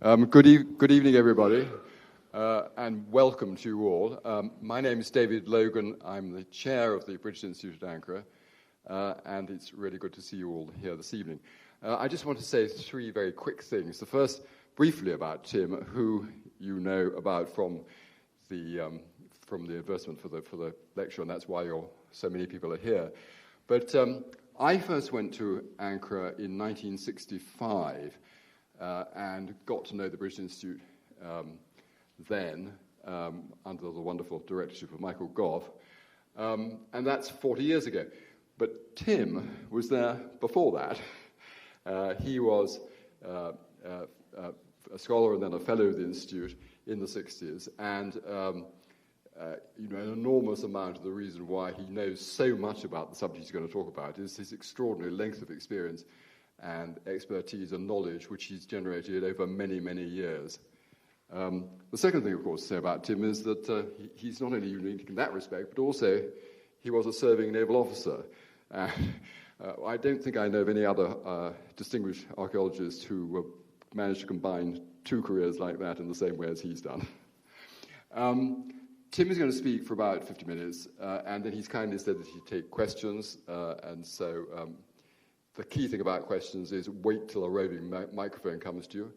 Good evening, everybody, and welcome to you all. My name is David Logan. I'm the chair of the British Institute at Ankara, and it's really good to see you all here this evening. I just want to say three very quick things. The first, briefly about Tim, who you know about from the advertisement for the lecture, and that's why so many people are here. But I first went to Ankara in 1965 and got to know the British Institute then under the wonderful directorship of Michael Gough, and that's 40 years ago. But Tim was there before that. He was a scholar and then a fellow of the Institute in the 60s, and an enormous amount of the reason why he knows so much about the subject he's going to talk about is his extraordinary length of experience and expertise and knowledge which he's generated over many, many years. The second thing, of course, to say about Tim is that he's not only unique in that respect, but also he was a serving naval officer. I don't think I know of any other distinguished archaeologist who managed to combine two careers like that in the same way as he's done. Tim is going to speak for about 50 minutes, and then he's kindly said that he'd take questions, and so the key thing about questions is wait till a roving microphone comes to you.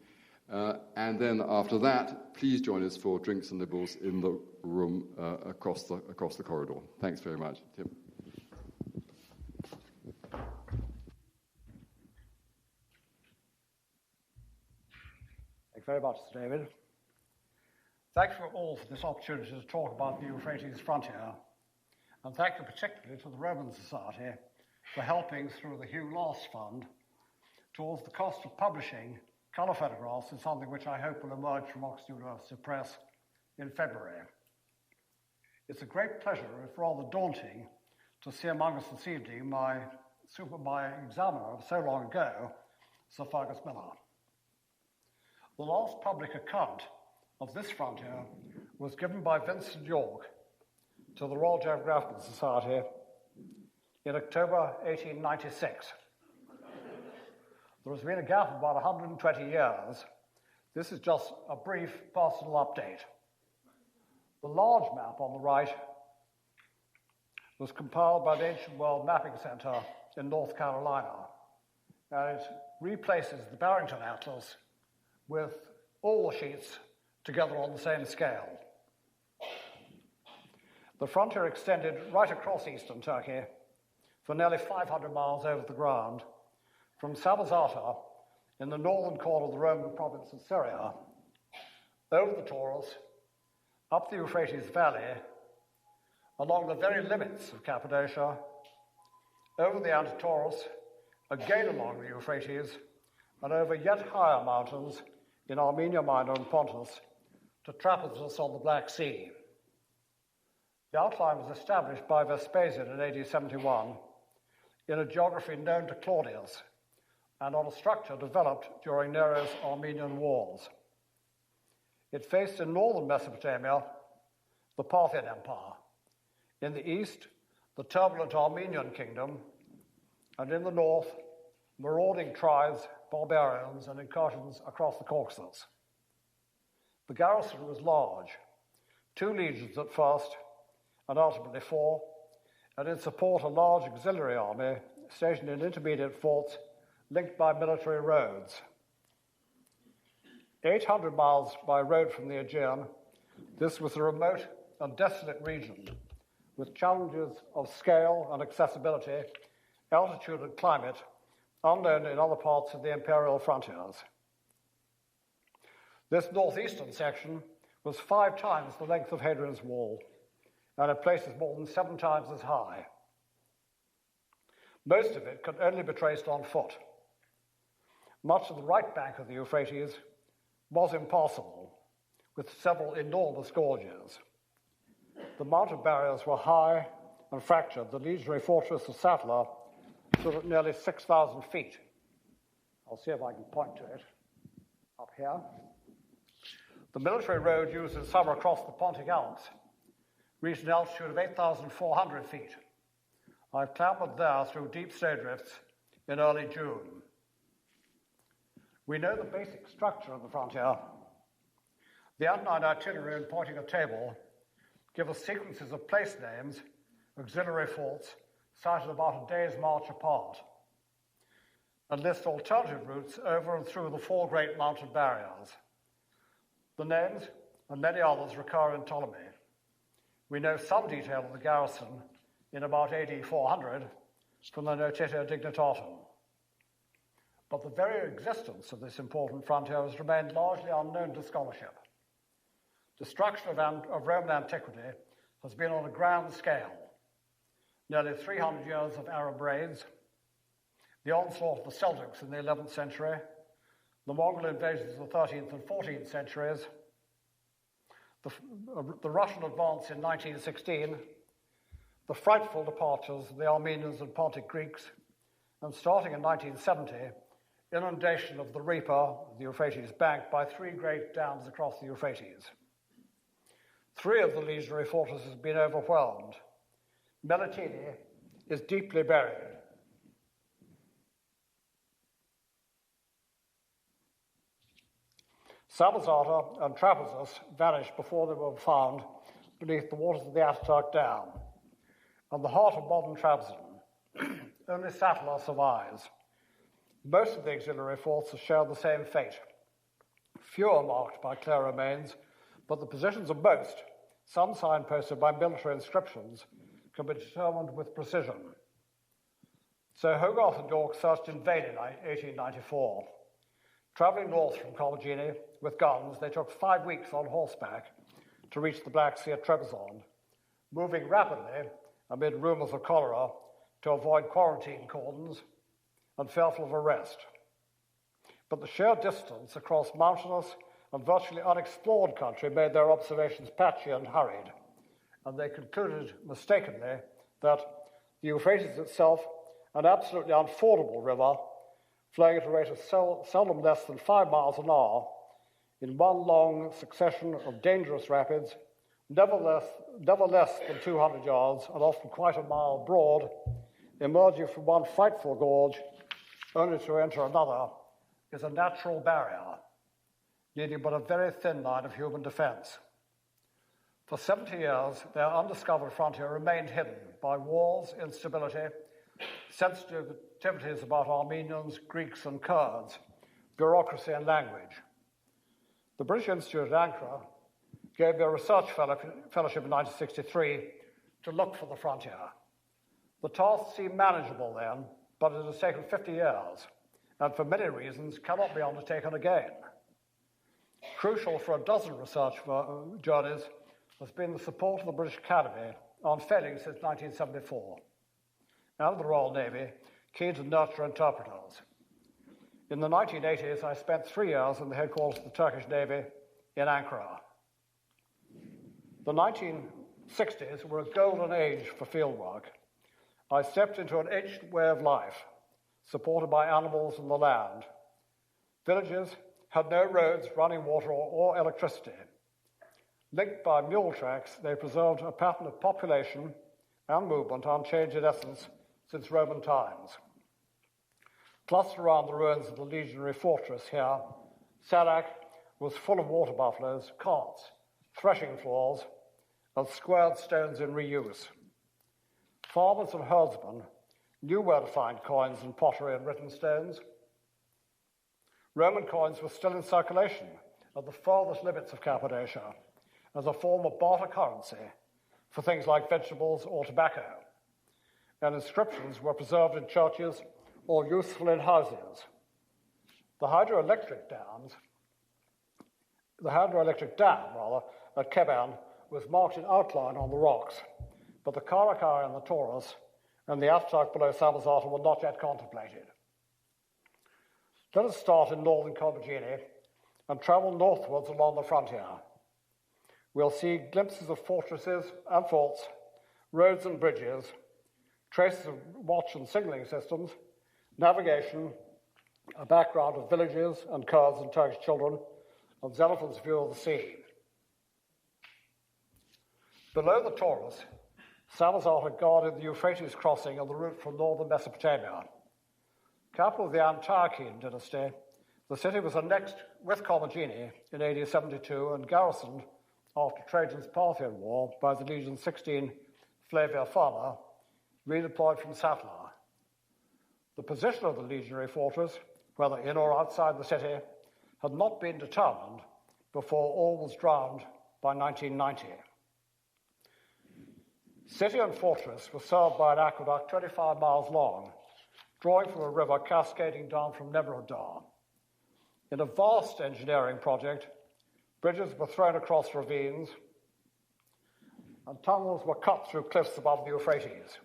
And then after that, please join us for drinks and nibbles in the room across the corridor. Thanks very much, Tim. Thanks very much, David. Thank you all for this opportunity to talk about the Euphrates frontier, and thank you particularly to the Roman Society for helping through the Hugh Loss Fund towards the cost of publishing colour photographs in something which I hope will emerge from Oxford University Press in February. It's a great pleasure, if rather daunting, to see among us this evening my examiner of so long ago, Sir Fergus Miller. The last public account of this frontier was given by Vincent York to the Royal Geographical Society in October 1896. There has been a gap of about 120 years. This is just a brief personal update. The large map on the right was compiled by the Ancient World Mapping Center in North Carolina, and it replaces the Barrington Atlas with all the sheets together on the same scale. The frontier extended right across eastern Turkey for nearly 500 miles over the ground, from Samosata in the northern corner of the Roman province of Syria, over the Taurus, up the Euphrates Valley, along the very limits of Cappadocia, over the Anti-Taurus, again along the Euphrates, and over yet higher mountains in Armenia Minor and Pontus, to Trapezus on the Black Sea. The outline was established by Vespasian in AD 71 in a geography known to Claudius and on a structure developed during Nero's Armenian Wars. It faced in northern Mesopotamia the Parthian Empire, in the east the turbulent Armenian kingdom, and in the north marauding tribes, barbarians, and incursions across the Caucasus. The garrison was large, 2 legions at first, and ultimately 4, and in support a large auxiliary army stationed in intermediate forts linked by military roads. 800 miles by road from the Aegean, this was a remote and desolate region with challenges of scale and accessibility, altitude and climate unknown in other parts of the imperial frontiers. This northeastern section was 5 times the length of Hadrian's Wall, and in places more than 7 times as high. Most of it could only be traced on foot. Much of the right bank of the Euphrates was impassable, with several enormous gorges. The mountain barriers were high and fractured. The Legionary Fortress of Sattler stood at nearly 6,000 feet. I'll see if I can point to it up here. The military road used in summer across the Pontic Alps reached an altitude of 8,400 feet. I clambered there through deep snowdrifts in early June. We know the basic structure of the frontier. The outline itinerary and pointing a table give us sequences of place names, auxiliary forts, sited about a day's march apart, and list alternative routes over and through the four great mountain barriers. The names and many others recur in Ptolemy. We know some detail of the garrison in about AD 400 from the Notitio Dignitatum. But the very existence of this important frontier has remained largely unknown to scholarship. Destruction of Roman antiquity has been on a grand scale. Nearly 300 years of Arab raids, the onslaught of the Celtics in the 11th century, the Mongol invasions of the 13th and 14th centuries, the Russian advance in 1916, the frightful departures of the Armenians and Pontic Greeks, and starting in 1970, inundation of the Reaper, the Euphrates bank, by three great dams across the Euphrates. Three of the legionary fortresses have been overwhelmed. Melitene is deeply buried. Samosata and Trapezus vanished before they were found beneath the waters of the Ataturk Dam, and the heart of modern Trabzon. Only Satala survives. Most of the auxiliary forts have shared the same fate. Few are marked by clear remains, but the positions of most, some signposted by military inscriptions, can be determined with precision. So Hogarth and York searched in vain in 1894. Travelling north from Commagene with guns, they took 5 weeks on horseback to reach the Black Sea at Trebizond, moving rapidly amid rumours of cholera to avoid quarantine cordons and fearful of arrest. But the sheer distance across mountainous and virtually unexplored country made their observations patchy and hurried, and they concluded mistakenly that the Euphrates itself, an absolutely unfordable river, flowing at a rate of seldom less than 5 miles an hour, in one long succession of dangerous rapids, never less than 200 yards and often quite a mile broad, emerging from one frightful gorge only to enter another, is a natural barrier, needing but a very thin line of human defence. For 70 years, their undiscovered frontier remained hidden by wars, instability, sensitivities about Armenians, Greeks, and Kurds, bureaucracy and language. The British Institute at Ankara gave me a research fellowship in 1963 to look for the frontier. The task seemed manageable then, but it has taken 50 years, and for many reasons cannot be undertaken again. Crucial for a dozen research journeys has been the support of the British Academy, unfailing since 1974, and the Royal Navy, keen to nurture interpreters. In the 1980s, I spent 3 years in the headquarters of the Turkish Navy in Ankara. The 1960s were a golden age for fieldwork. I stepped into an ancient way of life, supported by animals and the land. Villages had no roads, running water, or electricity. Linked by mule tracks, they preserved a pattern of population and movement unchanged in essence since Roman times. Clustered around the ruins of the Legionary Fortress here, Sadak was full of water buffaloes, carts, threshing floors, and squared stones in reuse. Farmers and herdsmen knew where to find coins and pottery and written stones. Roman coins were still in circulation at the farthest limits of Cappadocia as a form of barter currency for things like vegetables or tobacco, and inscriptions were preserved in churches or useful in houses. The hydroelectric dam at Keban was marked in outline on the rocks, but the Karakara and the Taurus and the Ataturk below Samosata were not yet contemplated. Let us start in northern Commagene and travel northwards along the frontier. We'll see glimpses of fortresses and forts, roads and bridges, traces of watch and signalling systems, navigation, a background of villages and Kurds and Turkish children, and Xenophon's view of the sea. Below the Taurus, Samosata guarded the Euphrates crossing and the route from northern Mesopotamia. Capital of the Antiochian dynasty, The city was annexed with Commagene in AD 72 and garrisoned after Trajan's Parthian War by the Legion 16 Flavia Fama, redeployed from Satellite. The position of the Legionary Fortress, whether in or outside the city, had not been determined before all was drowned by 1990. City and fortress were served by an aqueduct 25 miles long, drawing from a river cascading down from Nebrodar. In a vast engineering project, bridges were thrown across ravines and tunnels were cut through cliffs above the Euphrates.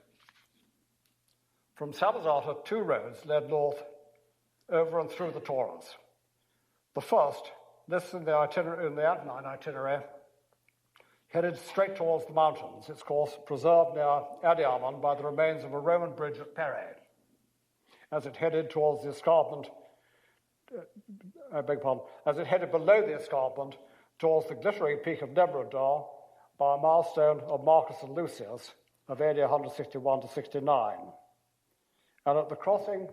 From Samosata, 2 roads led north over and through the Taurus. The first, listed in the Antonine itinerary, headed straight towards the mountains, its course preserved near Adiamon by the remains of a Roman bridge at Pere. As it headed towards the escarpment, as it headed below the escarpment towards the glittering peak of Nebrodar by a milestone of Marcus and Lucius of AD 161 to 69, and at the crossing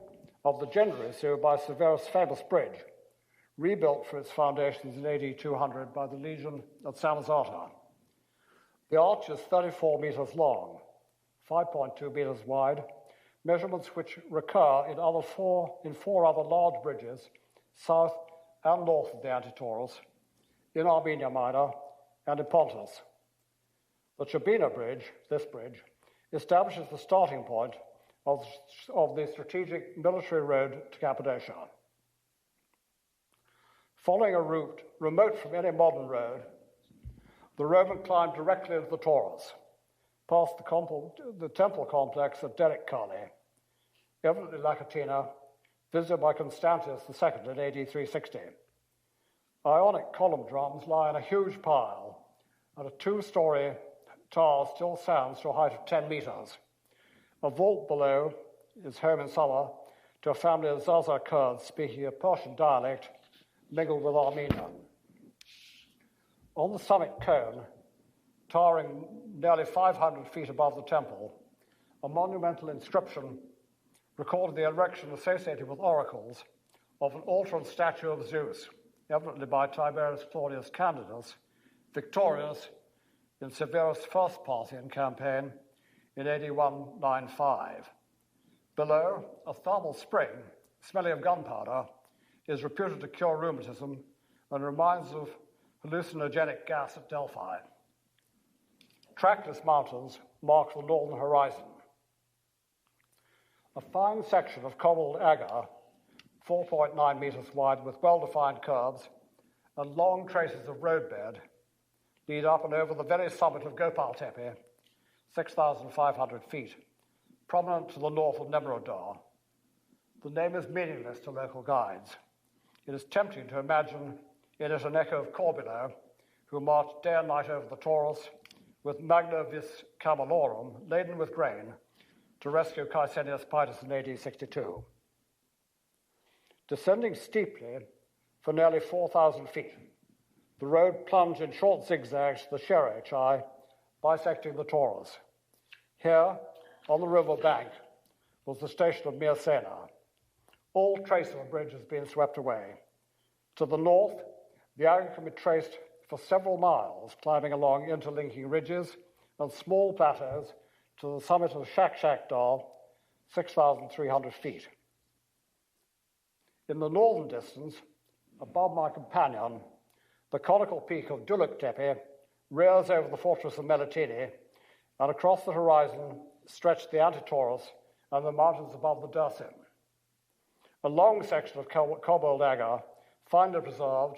of the Gendrisu by Severus' famous bridge, rebuilt for its foundations in AD 200 by the Legion at Samosata. The arch is 34 meters long, 5.2 meters wide, measurements which recur in 4 other large bridges south and north of the Antitaurus, in Armenia Minor and in Pontus. The Chabina Bridge, this bridge, establishes the starting point of the strategic military road to Cappadocia. Following a route remote from any modern road, the Roman climbed directly into the Taurus, past the temple complex of Derek-Kali, evidently Lacatina, visited by Constantius II in AD 360. Ionic column drums lie in a huge pile, and a 2-story tower still stands to a height of 10 meters. A vault below is home in summer to a family of Zaza Kurds speaking a Persian dialect mingled with Armenian. On the summit cone, towering nearly 500 feet above the temple, a monumental inscription recorded the erection associated with oracles of an altar and statue of Zeus, evidently by Tiberius Claudius Candidus, victorious in Severus' first Parthian campaign in AD 195. Below, a thermal spring, smelling of gunpowder, is reputed to cure rheumatism and reminds of hallucinogenic gas at Delphi. Trackless mountains mark the northern horizon. A fine section of cobbled agar, 4.9 meters wide with well-defined curves and long traces of roadbed, lead up and over the very summit of Gopal Tepe, 6,500 feet, prominent to the north of Nebrodar. The name is meaningless to local guides. It is tempting to imagine in it an echo of Corbulo, who marched day and night over the Taurus with Magna Vis Camalorum, laden with grain, to rescue Caecilius Paetus in AD 62. Descending steeply for nearly 4,000 feet, the road plunged in short zigzags to the Sherechai, bisecting the Taurus. Here, on the river bank, was the station of Myrsena. All trace of a bridge has been swept away. To the north, the area can be traced for several miles, climbing along interlinking ridges and small plateaus to the summit of Shakshakdar, 6,300 feet. In the northern distance, above my companion, the conical peak of Duluk Tepe rears over the fortress of Melitene, and across the horizon stretch the Antitaurus and the mountains above the Dersim. A long section of cobbled agar, finely preserved,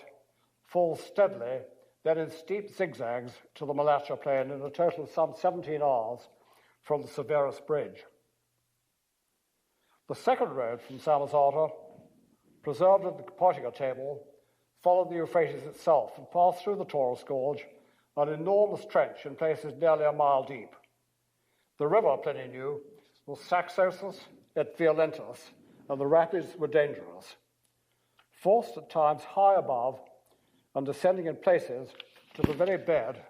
falls steadily, then in steep zigzags to the Malacha plain in a total of some 17 hours from the Severus Bridge. The second road from Samosata, preserved at the Poitiers table, followed the Euphrates itself and passed through the Taurus Gorge, an enormous trench in places nearly a mile deep. The river, Pliny knew, was Saxosus et Violentus, and the rapids were dangerous. Forced at times high above and descending in places to the very bed,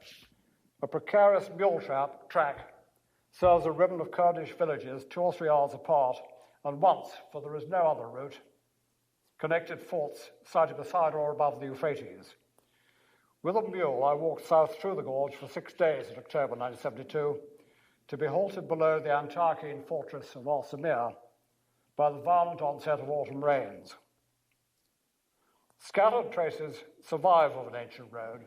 a precarious mule track serves a ribbon of Kurdish villages 2 or 3 hours apart, and once, for there is no other route, connected forts sited beside or above the Euphrates. With a mule, I walked south through the gorge for 6 days in October 1972 to be halted below the Untitled Fortress of Armenians by the violent onset of autumn rains. Scattered traces survive of an ancient road.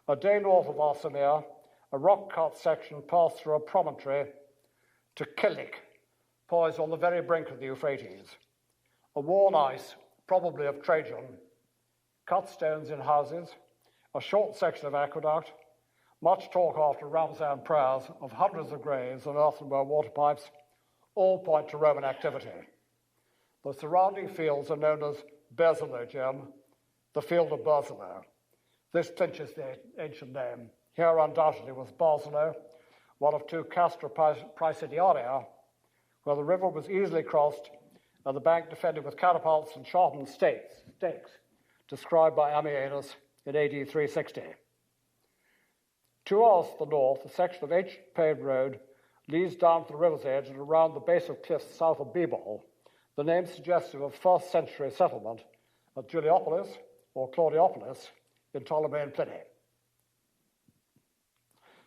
A day north of Armenians, a rock-cut section passed through a promontory to Kilik, poised on the very brink of the Euphrates. A worn ice, probably of Trajan, cut stones in houses, a short section of aqueduct, much talk after Ramazan prayers of hundreds of graves and earthenware water pipes, all point to Roman activity. The surrounding fields are known as Berzelo, the field of Berzelo. This clinches the ancient name. Here undoubtedly was Berzelo, one of 2 castra praesidiaria, where the river was easily crossed and the bank defended with catapults and sharpened stakes, described by Ammianus in AD 360. 2 hours to the north, a section of ancient paved road leads down to the river's edge and around the base of cliffs south of Bebol, the name suggestive of 1st century settlement at Juliopolis or Claudiopolis in Ptolemaic Pliny.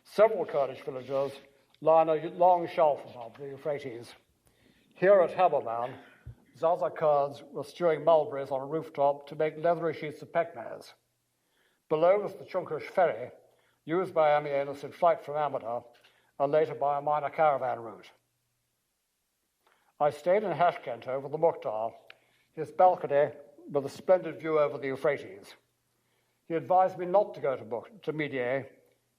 Several Kurdish villages line a long shelf above the Euphrates. Here at Haberman, Zaza Kurds were stewing mulberries on a rooftop to make leathery sheets of pekmez. Below was the Chunkush ferry, used by Ammianus in flight from Amida, and later by a minor caravan route. I stayed in Hashkent over the Mukhtar, his balcony with a splendid view over the Euphrates. He advised me not to go to BIAA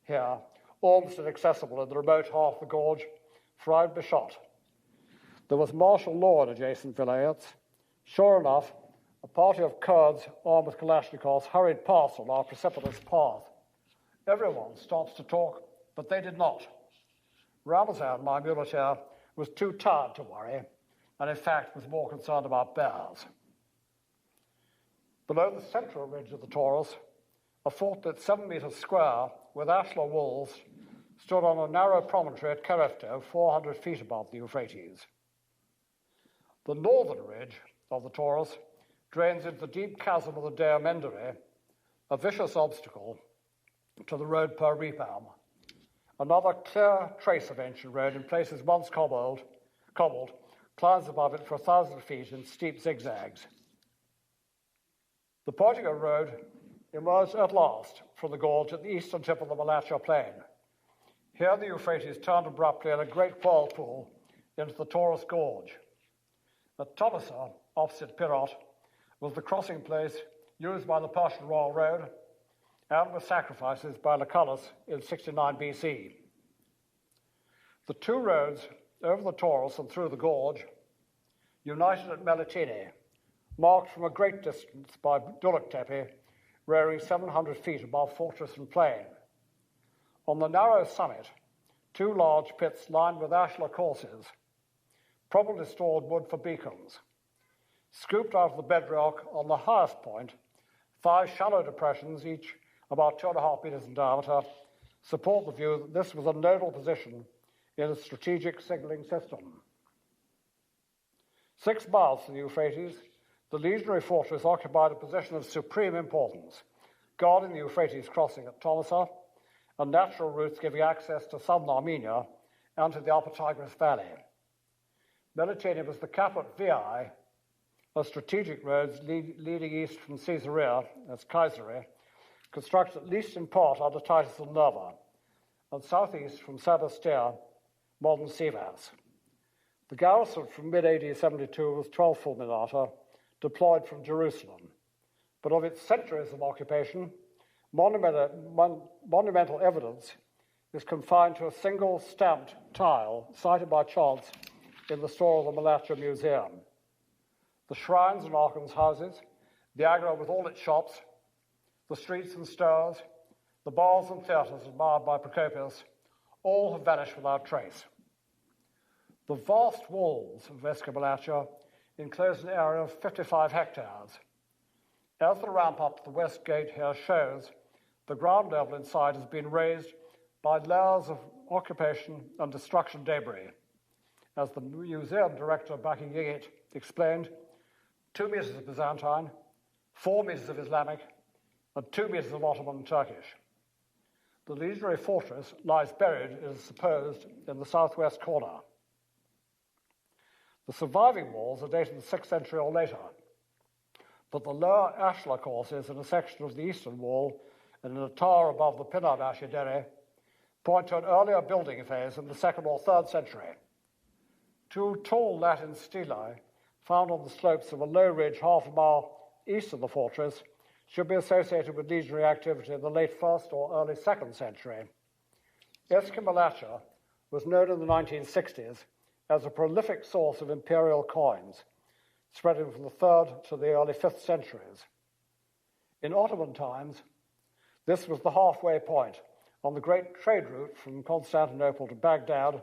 here, almost inaccessible in the remote half of the gorge, for I'd be shot. There was martial law in adjacent vilayets. Sure enough, a party of Kurds armed with Kalashnikovs hurried past on our precipitous path. Everyone stops to talk, but they did not. Ramazan, my muleteer, was too tired to worry, and in fact was more concerned about bears. Below the central ridge of the Taurus, a fort that's 7 meters square with ashlar walls stood on a narrow promontory at Kerefto, 400 feet above the Euphrates. The northern ridge of the Taurus drains into the deep chasm of the Dea Mendere, a vicious obstacle to the road per Repam. Another clear trace of ancient road in places once cobbled, climbs above it for 1,000 feet in steep zigzags. The Portugal road emerged at last from the gorge at the eastern tip of the Malacha plain. Here the Euphrates turned abruptly in a great whirlpool into the Taurus gorge. At Tomasa, opposite Pirot, was the crossing place used by the Persian Royal Road and with sacrifices by Lucullus in 69 BC. The 2 roads over the Taurus and through the gorge united at Melitene, marked from a great distance by Duluktepe, rearing 700 feet above fortress and plain. On the narrow summit, 2 large pits lined with ashlar courses, probably stored wood for beacons. Scooped out of the bedrock on the highest point, 5 shallow depressions, each about 2.5 meters in diameter, support the view that this was a nodal position in a strategic signaling system. 6 miles to the Euphrates, the Legionary Fortress occupied a position of supreme importance, guarding the Euphrates crossing at Tomasa and natural routes giving access to southern Armenia and to the upper Tigris Valley. Melitene was the caput viae of strategic roads leading east from Caesarea, that's Kayseri, constructed at least in part under Titus and Nerva, and southeast from Sebastia, modern Sivas. The garrison from mid-AD 72 was 12 fulminata, deployed from Jerusalem. But of its centuries of occupation, monumental evidence is confined to a single stamped tile cited by chance in the store of the Malacha Museum. The shrines and archons' houses, the agora with all its shops, the streets and stores, the bars and theatres admired by Procopius, all have vanished without trace. The vast walls of Vesca Malacha enclose an area of 55 hectares. As the ramp up to the west gate here shows, the ground level inside has been raised by layers of occupation and destruction debris. As the museum director, Baki Yigit, explained, 2 meters of Byzantine, 4 meters of Islamic, and 2 meters of Ottoman and Turkish. The Legionary Fortress lies buried, it is supposed, in the southwest corner. The surviving walls are dated the 6th century or later, but the lower ashlar courses in a section of the eastern wall and in a tower above the Pinar Bashidere point to an earlier building phase in the 2nd or 3rd century. 2 tall Latin stelae found on the slopes of a low ridge half a mile east of the fortress should be associated with legionary activity in the late 1st or early 2nd century. Eskimalacha was known in the 1960s as a prolific source of imperial coins, spreading from the 3rd to the early 5th centuries. In Ottoman times, this was the halfway point on the great trade route from Constantinople to Baghdad,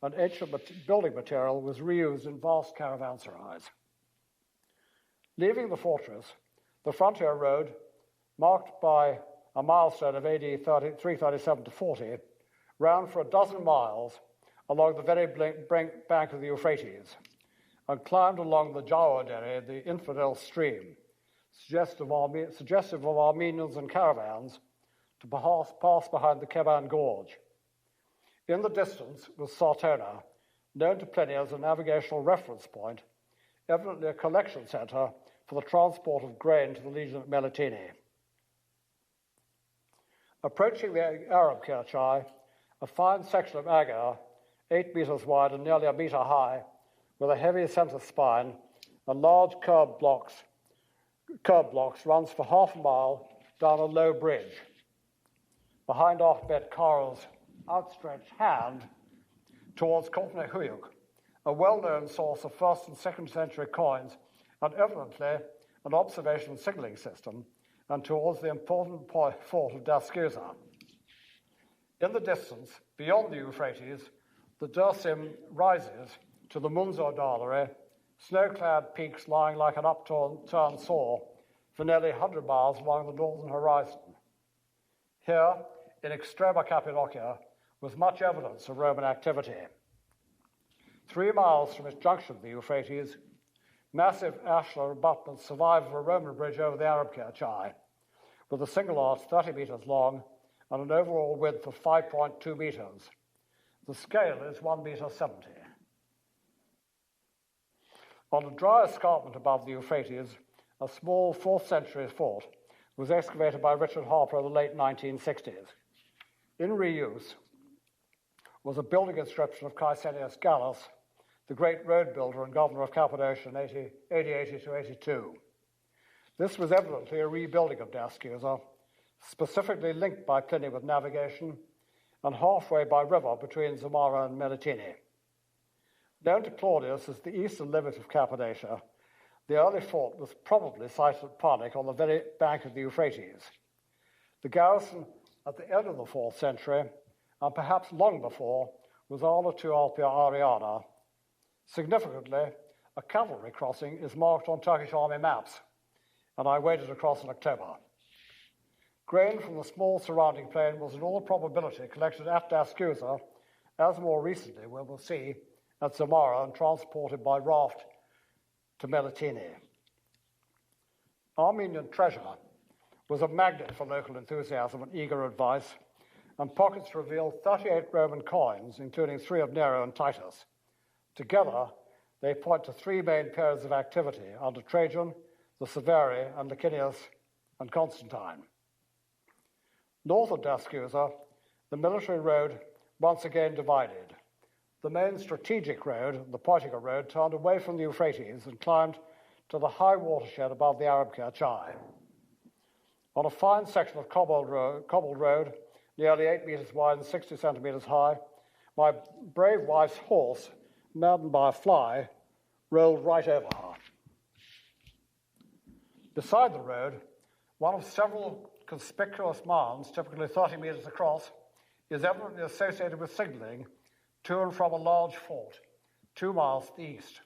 and ancient building material was reused in vast caravanserais. Leaving the fortress, the frontier road, marked by a milestone of AD 337 to 40, ran for a dozen miles along the very bank of the Euphrates and climbed along the Jawadere, the infidel stream, suggestive of Armenians and caravans, to pass behind the Keban Gorge. In the distance was Sartona, known to Pliny as a navigational reference point, evidently a collection centre for the transport of grain to the Legion at Melitene. Approaching the Arab Kirchai, a fine section of agger, 8 meters wide and nearly a meter high, with a heavy centre spine and large curb blocks runs for half a mile down a low bridge. Behind Ahmet Kara's outstretched hand towards Kortnehuyuk, a well-known source of 1st and 2nd century coins, and evidently an observation signalling system, and towards the important fort of Daskuza. In the distance, beyond the Euphrates, the Dersim rises to the Munzur Dağları, snow-clad peaks lying like an upturned saw for nearly 100 miles along the northern horizon. Here, in Extrema Cappadocia, was much evidence of Roman activity. 3 miles from its junction with the Euphrates, massive ashlar abutments survive of a Roman bridge over the Arab Kirchai, with a single arch 30 meters long and an overall width of 5.2 meters. The scale is 1 meter 70. On a dry escarpment above the Euphrates, a small 4th century fort was excavated by Richard Harper in the late 1960s. In reuse was a building inscription of Caesarius Gallus, the great road builder and governor of Cappadocia in AD 80 to 82. This was evidently a rebuilding of Daskuza, specifically linked by Pliny with navigation and halfway by river between Zamara and Melitene. Known to Claudius as the eastern limit of Cappadocia, the early fort was probably sited at Parnik on the very bank of the Euphrates. The garrison at the end of the 4th century, and perhaps long before, was Ala tu Alpia Ariana. Significantly, a cavalry crossing is marked on Turkish army maps, and I waded across in October. Grain from the small surrounding plain was in all probability collected at Daskuza, as more recently we will see, at Zamara and transported by raft to Melitene. Armenian treasure was a magnet for local enthusiasm and eager advice, and pockets revealed 38 Roman coins, including 3 of Nero and Titus. Together, they point to 3 main periods of activity under Trajan, the Severi, and Licinius and Constantine. North of Daskuza, the military road once again divided. The main strategic road, the Poitica Road, turned away from the Euphrates and climbed to the high watershed above the Arab Kirchai. On a fine section of cobbled road, nearly 8 meters wide and 60 centimeters high, my brave wife's horse, maddened by a fly, rolled right over her. Beside the road, one of several conspicuous mounds, typically 30 meters across, is evidently associated with signalling to and from a large fort, 2 miles east.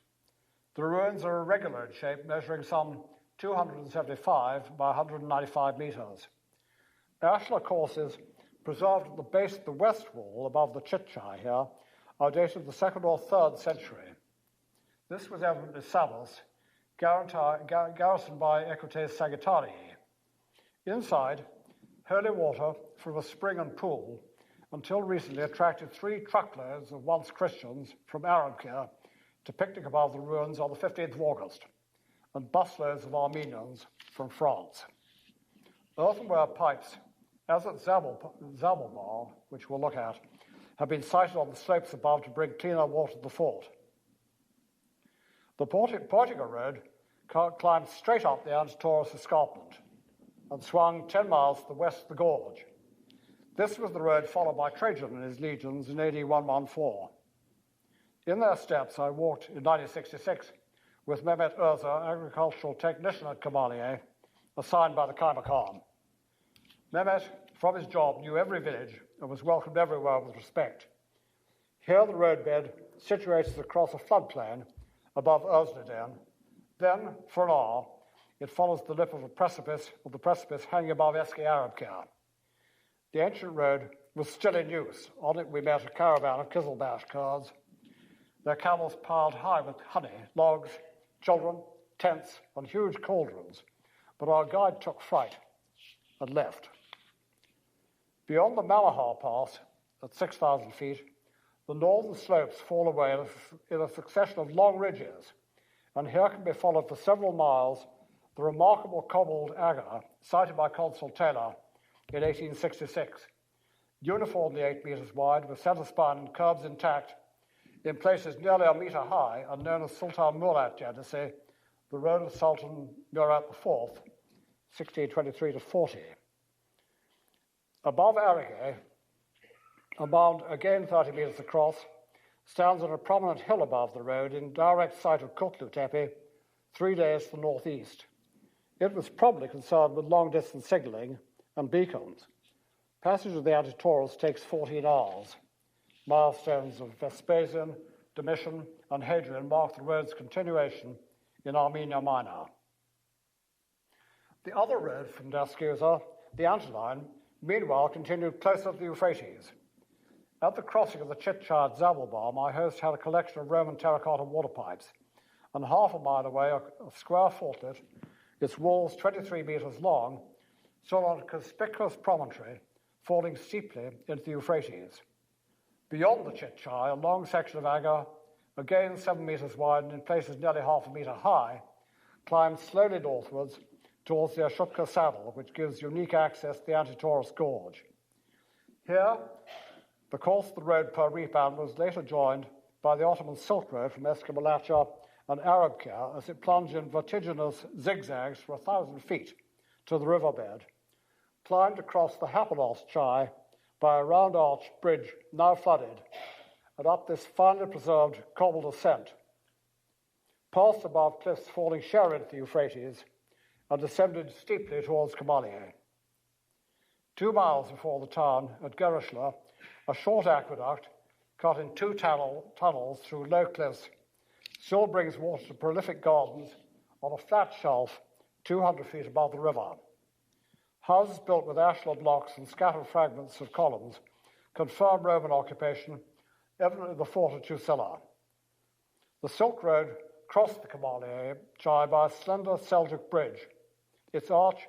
The ruins are irregular in shape, measuring some 275 by 195 meters. Ashlar courses preserved at the base of the west wall above the Chitchai here are dated the 2nd or 3rd century. This was evidently Samos, garrisoned by Euphrates Sagittarii. Inside, holy water from a spring and pool until recently attracted 3 truckloads of once Christians from Ankara to picnic above the ruins on the 15th of August, and busloads of Armenians from France. Earthenware pipes, as at Zabelbar, which we'll look at, have been sited on the slopes above to bring cleaner water to the fort. The Portico Road climbed straight up the Antitorus escarpment and swung 10 miles to the west of the gorge. This was the road followed by Trajan and his legions in AD 114. In their steps, I walked in 1966 with Mehmet Urza, agricultural technician at Kemaliye, assigned by the Kaymak Khan. Mehmet, from his job, knew every village and was welcomed everywhere with respect. Here the roadbed situates across a floodplain above Özneden. Then, for an hour, it follows the lip of the precipice hanging above Eski Arabkar. The ancient road was still in use. On it we met a caravan of Kizilbash Kurds, their camels piled high with honey, logs, children, tents, and huge cauldrons. But our guide took fright and left. Beyond the Malahar Pass, at 6,000 feet, the northern slopes fall away in a succession of long ridges, and here can be followed for several miles the remarkable cobbled agger sighted by Consul Taylor in 1866, uniformly 8 meters wide with center spine and curbs intact, in places nearly a meter high, and known as Sultan Murat Caddesi, the road of Sultan Murat IV, 1623 to 40. Above Arige, a mound again 30 meters across, stands on a prominent hill above the road in direct sight of Kutlu Tepe, 3 days to the northeast. It was probably concerned with long-distance signaling and beacons. Passage of the Antitorus takes 14 hours. Milestones of Vespasian, Domitian, and Hadrian mark the road's continuation in Armenia Minor. The other road from Daskuza, the Antonine, meanwhile continued closer to the Euphrates. At the crossing of the Chitchar at Zabelbar, my host had a collection of Roman terracotta water pipes, and half a mile away, a square fortlet, its walls 23 meters long, stood on a conspicuous promontory falling steeply into the Euphrates. Beyond the Chitchai, a long section of agger, again 7 meters wide and in places nearly half a meter high, climbs slowly northwards towards the Ashutka saddle, which gives unique access to the Antitorus Gorge. Here, the course of the road per Repan was later joined by the Ottoman Silk Road from Eskimalacha and Arabkar as it plunged in vertiginous zigzags for 1,000 feet to the riverbed, climbed across the Hapanos Chai by a round-arched bridge now flooded, and up this finely preserved cobbled ascent, passed above cliffs falling sheer into the Euphrates, and descended steeply towards Kemaliye. 2 miles before the town, at Gerishla, a short aqueduct, cut in 2 tunnels through low cliffs, still brings water to prolific gardens on a flat shelf 200 feet above the river. Houses built with ashlar blocks and scattered fragments of columns confirm Roman occupation, evidently the fort at Tusilla. The Silk Road crossed the Kemaliye Chai by a slender Seljuk bridge, its arch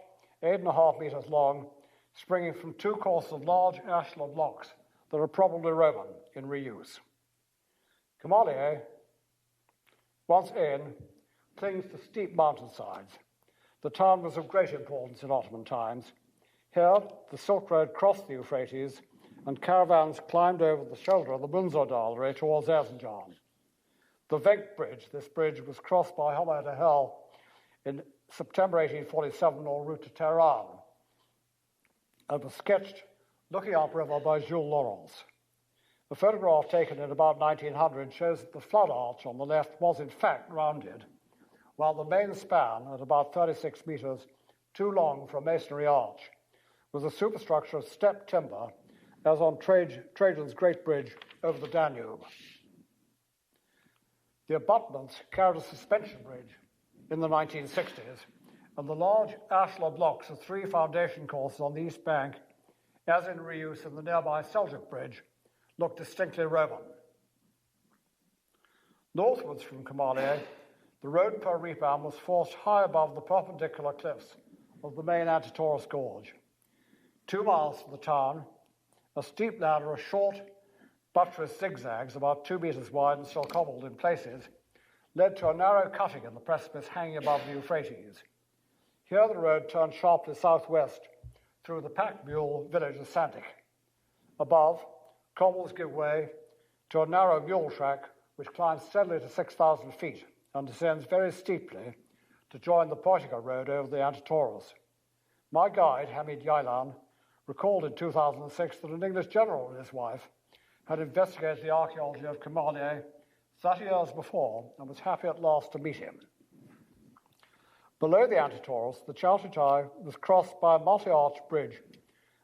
8.5 meters long, springing from 2 courses of large ashlar blocks that are probably Roman in reuse. Kemaliye, once in, clings to steep mountainsides. The town was of great importance in Ottoman times. Here, the Silk Road crossed the Euphrates, and caravans climbed over the shoulder of the Munzur Dalry towards Erzincan. The Venk Bridge, this bridge was crossed by Homer de Hell in September 1847 en route to Tehran, and was sketched looking upriver by Jules Laurence. A photograph taken in about 1900 shows that the flood arch on the left was in fact rounded, while the main span, at about 36 meters, too long for a masonry arch, was a superstructure of stepped timber, as on Trajan's Great Bridge over the Danube. The abutments carried a suspension bridge in the 1960s, and the large ashlar blocks of 3 foundation courses on the east bank, as in reuse in the nearby Seljuk Bridge, look distinctly Roman. Northwards from Kemaliye, the road per rebound was forced high above the perpendicular cliffs of the main Anti-Taurus Gorge. 2 miles from the town, a steep ladder of short, buttress zigzags about 2 meters wide and still cobbled in places, led to a narrow cutting in the precipice hanging above the Euphrates. Here the road turned sharply southwest through the pack mule village of Santik. Above, cobbles give way to a narrow mule track which climbs steadily to 6,000 feet and descends very steeply to join the Portico road over the Anti-Taurus. My guide, Hamid Yaylan, recalled in 2006 that an English general and his wife had investigated the archaeology of Kemalieh 30 years before and was happy at last to meet him. Below the Anti-Taurus, the Chalchitai was crossed by a multi-arched bridge,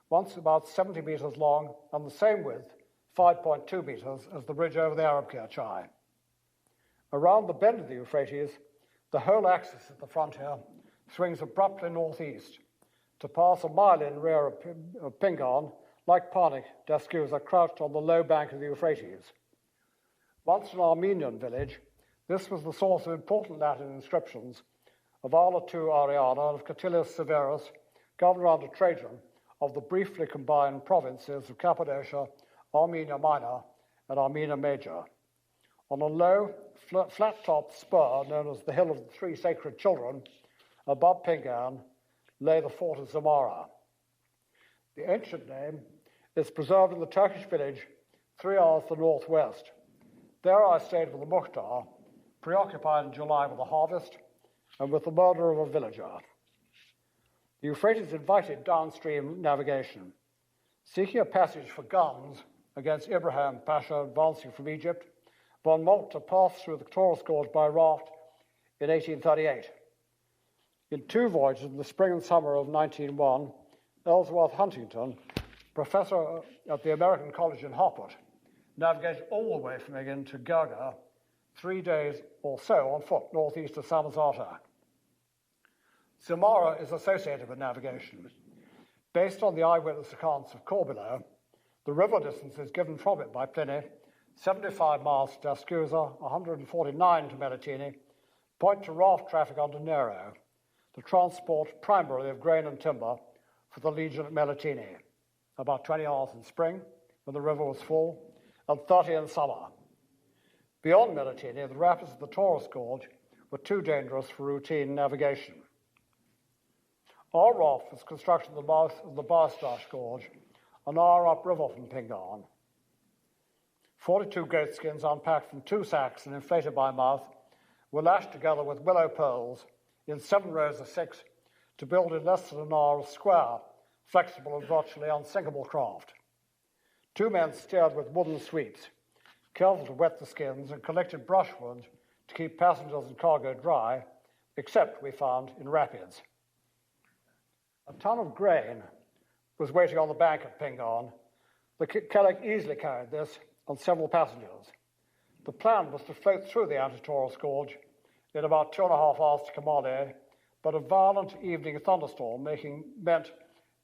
once about 70 meters long and the same width, 5.2 meters, as the bridge over the Arab-Kirchai. Around the bend of the Euphrates, the whole axis at the frontier swings abruptly northeast to pass a mile in rear of Pingarn, like Parnik, Daskuza crouched on the low bank of the Euphrates. Once an Armenian village, this was the source of important Latin inscriptions of Ala II Ariana and of Catilius Severus, governor under Trajan of the briefly combined provinces of Cappadocia, Armenia Minor, and Armenia Major. On a low, flat-topped spur known as the Hill of the Three Sacred Children, above Pingarn, lay the fort of Zamara. The ancient name is preserved in the Turkish village 3 hours to the northwest. There I stayed with the Mukhtar, preoccupied in July with the harvest and with the murder of a villager. The Euphrates invited downstream navigation. Seeking a passage for guns against Ibrahim Pasha advancing from Egypt, von Moltke passed through the Taurus Gorge by raft in 1838. In 2 voyages in the spring and summer of 1901, Ellsworth Huntington, professor at the American College in Harput, navigated all the way from Egin to Gerger, 3 days or so on foot northeast of Samosata. Samara is associated with navigation. Based on the eyewitness accounts of Corbulo, the river distances given from it by Pliny, 75 miles to Daskuza, 149 to Melitini, point to raft traffic under Nero, the transport primarily of grain and timber for the Legion at Melitini, about 20 hours in spring, when the river was full, and 30 in summer. Beyond Melitini, the rapids of the Taurus Gorge were too dangerous for routine navigation. Our raft was constructed at the mouth of the Barstash Gorge, an hour upriver from Pingarn. 42 goatskins unpacked from 2 sacks and inflated by mouth were lashed together with willow poles in 7 rows of 6 to build in less than an hour a square, flexible and virtually unsinkable craft. 2 men steered with wooden sweeps, careful to wet the skins, and collected brushwood to keep passengers and cargo dry, except, we found, in rapids. A ton of grain was waiting on the bank at Pingarn. The Kellic easily carried this and several passengers. The plan was to float through the Anti-Taurus Gorge in about 2.5 hours to Kemalieh, but a violent evening thunderstorm meant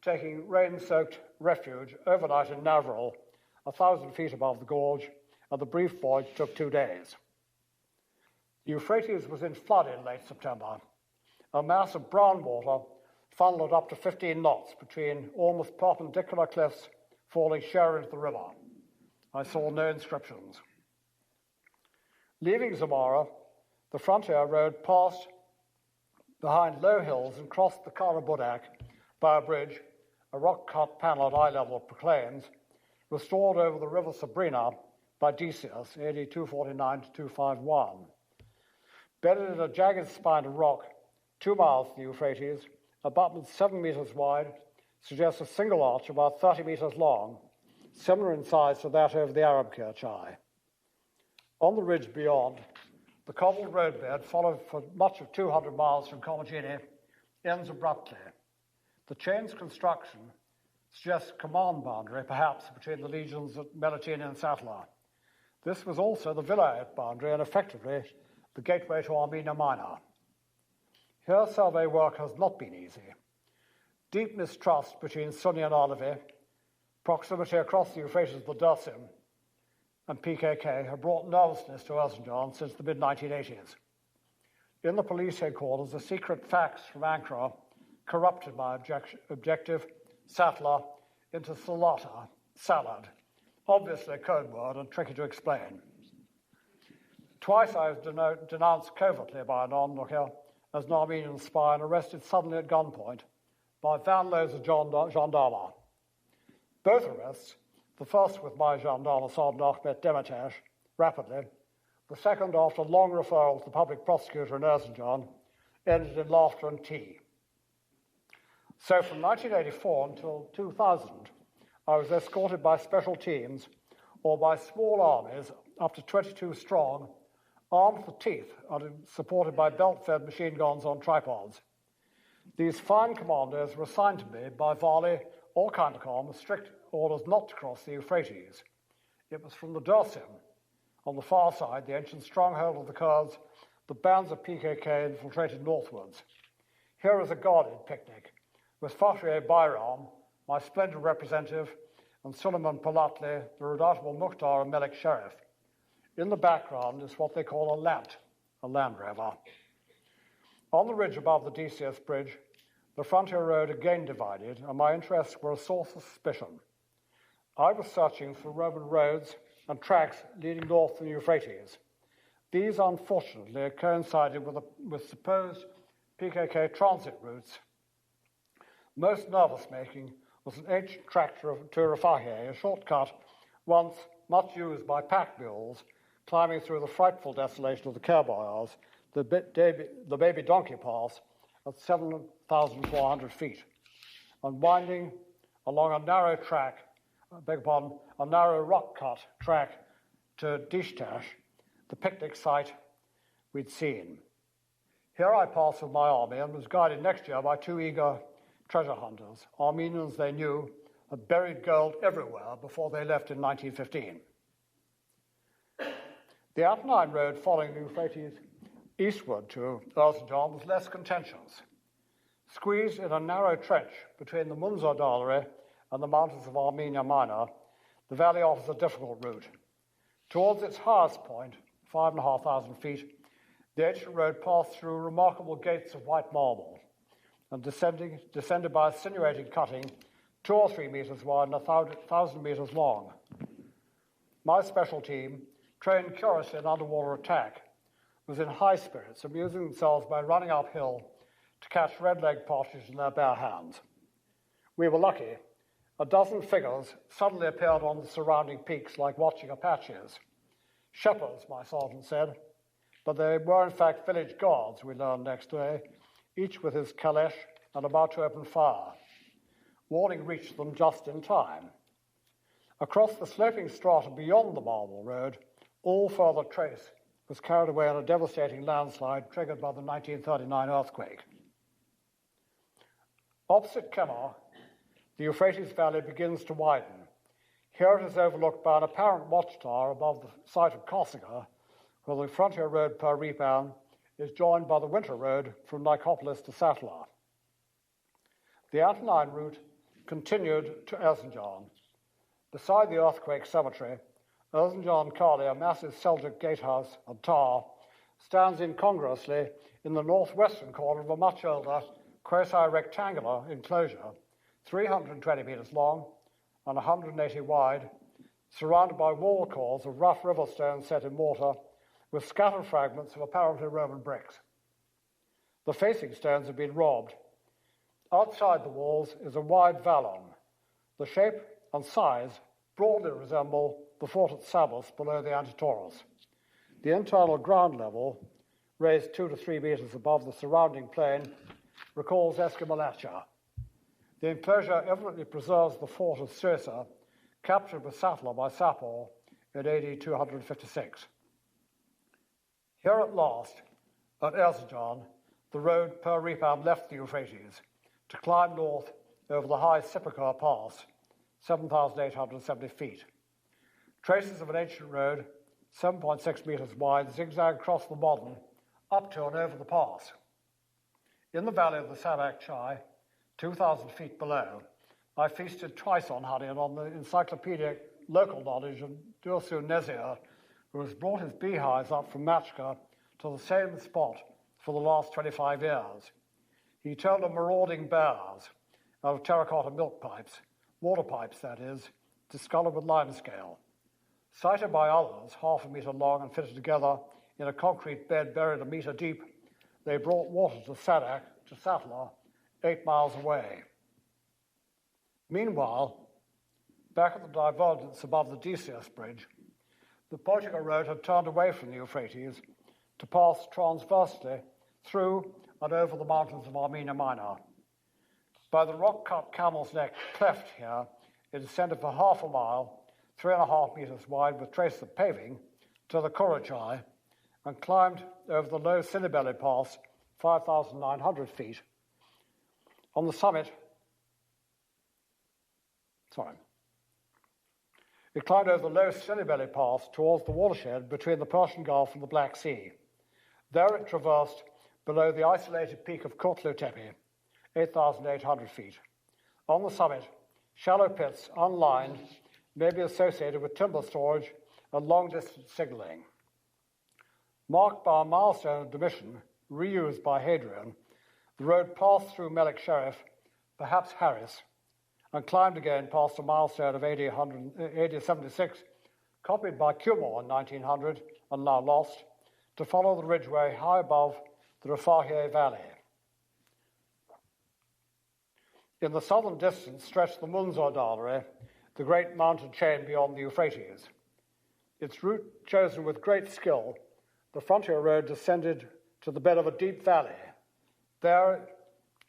taking rain-soaked refuge overnight in Navril, 1,000 feet above the gorge, and the brief voyage took 2 days. The Euphrates was in flood in late September. A mass of brown water funneled up to 15 knots between almost perpendicular cliffs falling sheer into the river. I saw no inscriptions. Leaving Zamara, the frontier road passed behind low hills and crossed the Karabudak by a bridge, a rock-cut panel at eye level proclaims, restored over the river Sabrina by Decius, AD 249 to 251. Bedded in a jagged spine of rock 2 miles from the Euphrates, abutment 7 meters wide, suggests a single arch about 30 meters long, similar in size to that over the Arab-Kirchai. On the ridge beyond, the cobbled roadbed, followed for much of 200 miles from Comagene, ends abruptly. The chain's construction suggests a command boundary, perhaps, between the legions at Melitene and Satla. This was also the vilayet boundary and effectively the gateway to Armenia Minor. Here survey work has not been easy. Deep mistrust between Sunni and Alevi, proximity across the Euphrates, the Dersim, and PKK have brought nervousness to Erzincan since the mid-1980s. in the police headquarters, a secret fax from Ankara corrupted my objective, Sattler, into salata, salad, obviously a code word and tricky to explain. Twice I was denounced covertly by an onlooker as an Armenian spy and arrested suddenly at gunpoint by van loads of gendarmes. Both arrests, the first with my gendarme Sergeant Ahmet Demirtaş, rapidly, the second after long referral to the public prosecutor in Erzincan, ended in laughter and tea. So from 1984 until 2000, I was escorted by special teams or by small armies up to 22 strong, armed for teeth and supported by belt-fed machine guns on tripods. These fine commandos were assigned to me by Vali or Kaymakam with strict orders not to cross the Euphrates. It was from the Dersim, on the far side, the ancient stronghold of the Kurds, the bands of PKK infiltrated northwards. Here is a guarded picnic, with Fakhriye Bayram, my splendid representative, and Suleiman Polatli, the redoubtable Mukhtar and Melik Sharif. In the background is what they call a lant, a Land Rover. On the ridge above the DCS bridge, the frontier road again divided, and my interests were a source of suspicion. I was searching for Roman roads and tracks leading north to the Euphrates. These, unfortunately, coincided with supposed PKK transit routes. Most nervous-making was an ancient track to Rafahieh, a shortcut once much used by pack mules climbing through the frightful desolation of the Kerbayars, the Baby Donkey Pass at 7,400 feet, and winding along a narrow track, a narrow rock-cut track to Dishtash, the picnic site we'd seen. Here I passed with my army and was guided next year by two eager treasure hunters. Armenians they knew had buried gold everywhere before they left in 1915. The Apennine road following the Euphrates eastward to Erzincan was less contentious. Squeezed in a narrow trench between the Munzur Dağları and the mountains of Armenia Minor, the valley offers a difficult route. Towards its highest point, 5,500 feet, the ancient road passed through remarkable gates of white marble and descended by a sinuating cutting 2 or 3 meters wide and 1,000 meters long. My special team, trained curiously in underwater attack, was in high spirits, amusing themselves by running uphill to catch red-legged partridge in their bare hands. We were lucky. A dozen figures suddenly appeared on the surrounding peaks like watching Apaches. Shepherds, my sergeant said, but they were in fact village guards, we learned next day, each with his kalesh and about to open fire. Warning reached them just in time. Across the sloping strata beyond the marble road, all further trace was carried away in a devastating landslide triggered by the 1939 earthquake. Opposite Kemer, the Euphrates Valley begins to widen. Here it is overlooked by an apparent watchtower above the site of Kosega, where the frontier road per Ripan is joined by the winter road from Nicopolis to Sattler. The Apennine route continued to Erzincan. Beside the earthquake cemetery, Erzincan Kali, a massive Seljuk gatehouse and tower, stands incongruously in the northwestern corner of a much older, quasi-rectangular enclosure, 320 meters long and 180 wide, surrounded by wall cores of rough river stones set in mortar with scattered fragments of apparently Roman bricks. The facing stones have been robbed. Outside the walls is a wide vallon. The shape and size broadly resemble the fort at Samos below the Antitoros. The internal ground level, raised 2 to 3 meters above the surrounding plain, recalls Eskimalacha. The enclosure evidently preserves the fort of Susa, captured with Sattler by Sapor in AD 256. Here at last, at Erzincan, the road per Ripan left the Euphrates to climb north over the high Sipakar Pass, 7,870 feet. Traces of an ancient road, 7.6 meters wide, zigzag across the modern, up to and over the pass. In the valley of the Sabak Chai, 2,000 feet below, I feasted twice on honey and on the encyclopedic local knowledge of Dursun Nezir, who has brought his beehives up from Machka to the same spot for the last 25 years. He told of marauding bears out of terracotta milk pipes, water pipes that is, discoloured with limescale. Sighted by others, half a metre long and fitted together in a concrete bed buried a metre deep, they brought water to Sadak, to Sattler, 8 miles away. Meanwhile, back at the divergence above the Decius Bridge, the Portugal road had turned away from the Euphrates to pass transversely through and over the mountains of Armenia Minor. By the rock-cut Camel's Neck cleft here, it descended for half a mile, 3.5 metres wide with traces of paving, to the Kurachai, and climbed over the low Cinebelly Pass, 5,900 feet. On the summit, it climbed over the low Cinebelly Pass towards the watershed between the Persian Gulf and the Black Sea. There it traversed below the isolated peak of Kurtlu Tepe, 8,800 feet. On the summit, shallow pits, unlined, may be associated with timber storage and long-distance signalling. Marked by a milestone of Domitian, reused by Hadrian, the road passed through Melik Sherif, perhaps Harris, and climbed again past a milestone of AD 76, copied by Cumor in 1900 and now lost, to follow the ridgeway high above the Refahie Valley. In the southern distance stretched the Munzor Dağları, the great mountain chain beyond the Euphrates. Its route chosen with great skill, the frontier road descended to the bed of a deep valley. There,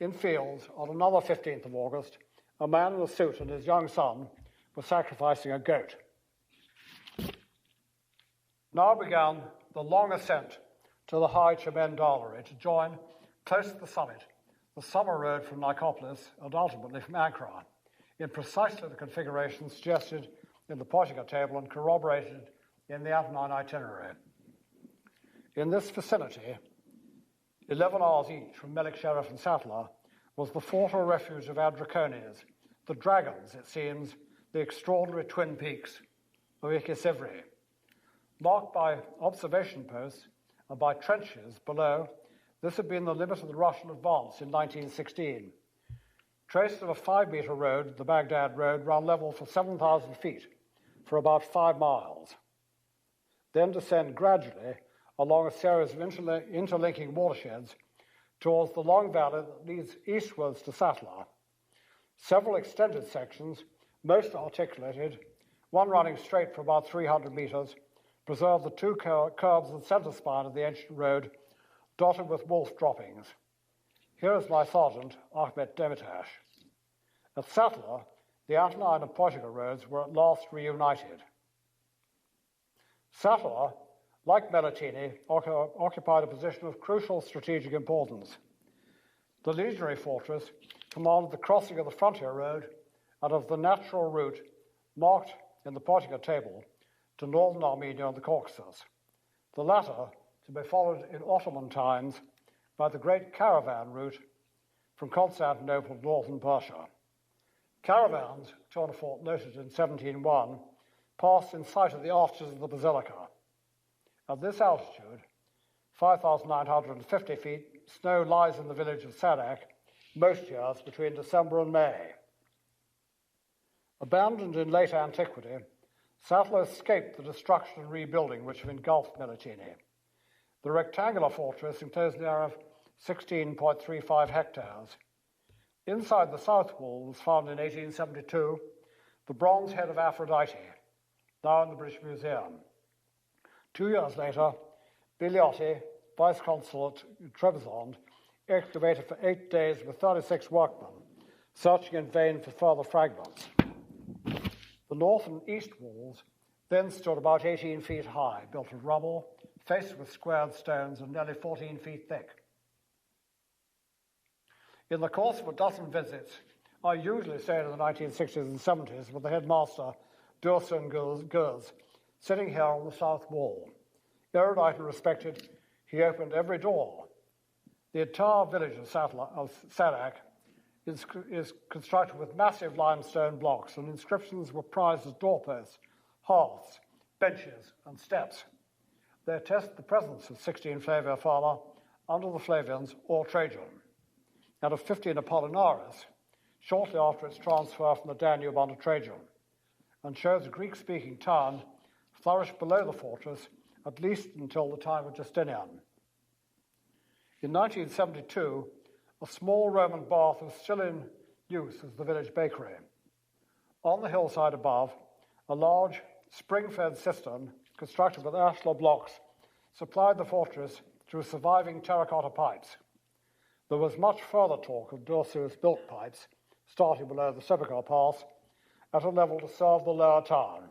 in fields, on another 15th of August, a man in a suit and his young son were sacrificing a goat. Now began the long ascent to the high Chemen Dağları to join, close to the summit, the summer road from Nicopolis and ultimately from Ankara, in precisely the configuration suggested in the Portugal table and corroborated in the Apennine itinerary. In this vicinity, 11 hours each from Melik Sherif and Sattler, was the fort or refuge of Adracones, the dragons, it seems, the extraordinary twin peaks of Ikisivri. Marked by observation posts and by trenches below, this had been the limit of the Russian advance in 1916. Traces of a 5-metre road, the Baghdad Road, ran level for 7,000 feet for about 5 miles. Then descend gradually along a series of interlinking watersheds towards the long valley that leads eastwards to Sattler. Several extended sections, most articulated, one running straight for about 300 metres, preserve the 2 curves and centre spine of the ancient road, dotted with wolf droppings. Here is my sergeant, Ahmet Demirtaş. At Sattler, the Antonine and Portugal roads were at last reunited. Sattler, like Melitene, occupied a position of crucial strategic importance. The Legionary Fortress commanded the crossing of the frontier road and of the natural route marked in the Portugal table to northern Armenia and the Caucasus, the latter to be followed in Ottoman times by the great caravan route from Constantinople to northern Persia. Caravans, Tournefort noted in 1701, passed in sight of the arches of the basilica. At this altitude, 5,950 feet, snow lies in the village of Sadak most years between December and May. Abandoned in late antiquity, Sattler escaped the destruction and rebuilding which have engulfed Melitene. The rectangular fortress enclosed an area of 16.35 hectares. Inside the south wall was found in 1872 the bronze head of Aphrodite, now in the British Museum. 2 years later, Bigliotti, vice-consul at Trebizond, excavated for 8 days with 36 workmen, searching in vain for further fragments. The north and east walls then stood about 18 feet high, built of rubble, faced with squared stones and nearly 14 feet thick. In the course of a dozen visits, I usually stayed in the 1960s and 70s with the headmaster, Dursun Gurs, sitting here on the south wall. Erudite and respected, he opened every door. The entire village of Sadak is constructed with massive limestone blocks, and inscriptions were prized as doorposts, hearths, benches, and steps. They attest the presence of 16 Flavia Farmer, under the Flavians or Trajan, and of 15 Apollinaris, shortly after its transfer from the Danube under Trajan, and shows a Greek-speaking town flourished below the fortress at least until the time of Justinian. In 1972, a small Roman bath was still in use as the village bakery. On the hillside above, a large spring-fed cistern constructed with ashlar blocks supplied the fortress through surviving terracotta pipes. There was much further talk of Dorsius-built pipes starting below the Sepikar Pass at a level to serve the lower town.